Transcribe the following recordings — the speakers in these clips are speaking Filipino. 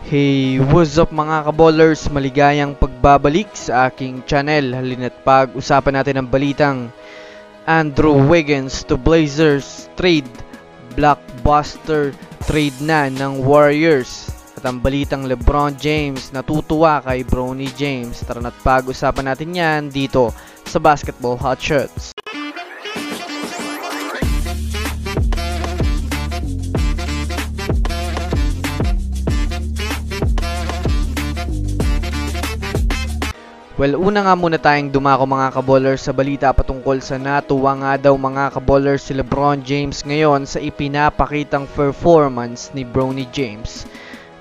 Hey, what's up mga kaballers? Maligayang pagbabalik sa aking channel. Halina't pag-usapan natin ang balitang Andrew Wiggins to Blazers trade. Blockbuster trade na ng Warriors. At ang balitang LeBron James natutuwa kay Bronny James. Tara na't pag-usapan natin yan dito sa Basketball Hot Shots. Well, una nga muna tayong dumako mga kaballers sa balita patungkol sa natuwa nga daw mga kaballers si LeBron James ngayon sa ipinapakitang performance ni Bronny James.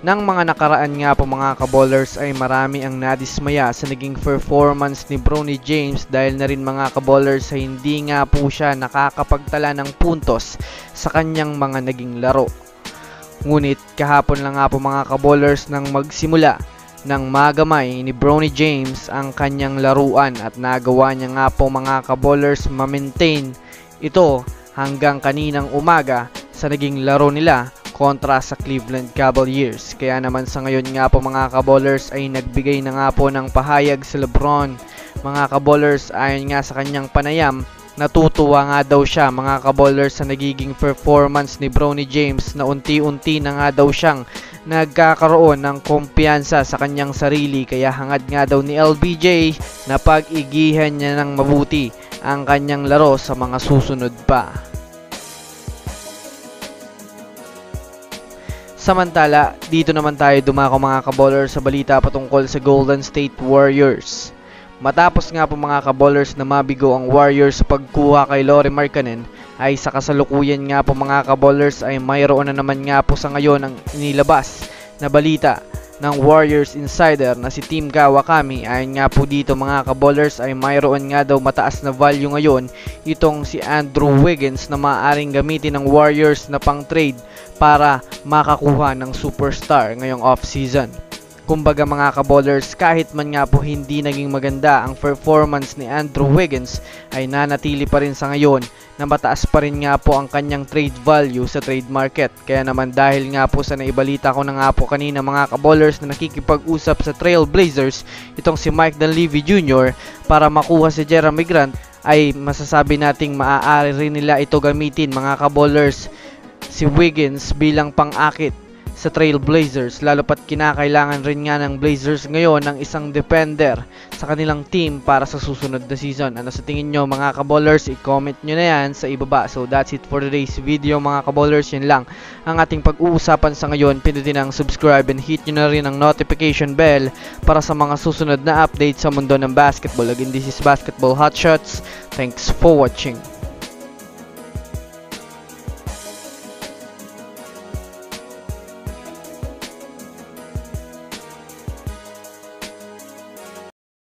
Nang mga nakaraan nga po mga kaballers ay marami ang nadismaya sa naging performance ni Bronny James dahil na rin mga kaballers ay hindi nga po siya nakakapagtala ng puntos sa kanyang mga naging laro. Ngunit kahapon lang nga po mga kaballers nang magsimula nang magamay ni Bronny James ang kanyang laruan at nagawa niya nga po mga kaballers ma-maintain ito hanggang kaninang umaga sa naging laro nila kontra sa Cleveland Cavaliers. Kaya naman sa ngayon nga po mga kaballers ay nagbigay na nga po ng pahayag sa LeBron. Mga kaballers, ayon nga sa kanyang panayam, natutuwa nga daw siya mga kaballers sa nagiging performance ni Bronny James na unti-unti na nga daw siyang nagkakaroon ng kumpiyansa sa kanyang sarili, kaya hangad nga daw ni LBJ na pag-igihan niya ng mabuti ang kanyang laro sa mga susunod pa. Samantala, dito naman tayo dumako mga kaballers sa balita patungkol sa Golden State Warriors. Matapos nga po mga kaballers na mabigo ang Warriors sa pagkuha kay Lauri Markkanen, ay sa kasalukuyan nga po mga kaballers ay mayroon na naman nga po sa ngayon ang inilabas na balita ng Warriors Insider na si Tim Kawakami. Ayon nga po dito mga kaballers ay mayroon nga daw mataas na value ngayon itong si Andrew Wiggins na maaaring gamitin ng Warriors na pang trade para makakuha ng superstar ngayong off-season. Kumbaga mga kaballers, kahit man nga po hindi naging maganda ang performance ni Andrew Wiggins ay nanatili pa rin sa ngayon na mataas pa rin nga po ang kanyang trade value sa trade market. Kaya naman dahil nga po sa naibalita ko na nga po kanina mga kaballers na nakikipag-usap sa Trail Blazers itong si Mike Dunleavy Jr. para makuha si Jeremy Grant, ay masasabi nating maaari rin nila ito gamitin mga kaballers si Wiggins bilang pang-akit sa Trail Blazers, lalo pat kinakailangan rin nga ng Blazers ngayon ng isang defender sa kanilang team para sa susunod na season. Ano sa tingin nyo mga kaballers? I-comment nyo na yan sa ibaba. So that's it for today's video mga kaballers. Yun lang ang ating pag-uusapan sa ngayon. Pindutin ang subscribe and hit nyo na rin ang notification bell para sa mga susunod na update sa mundo ng basketball. Again, this is Basketball Hot Shots. Thanks for watching.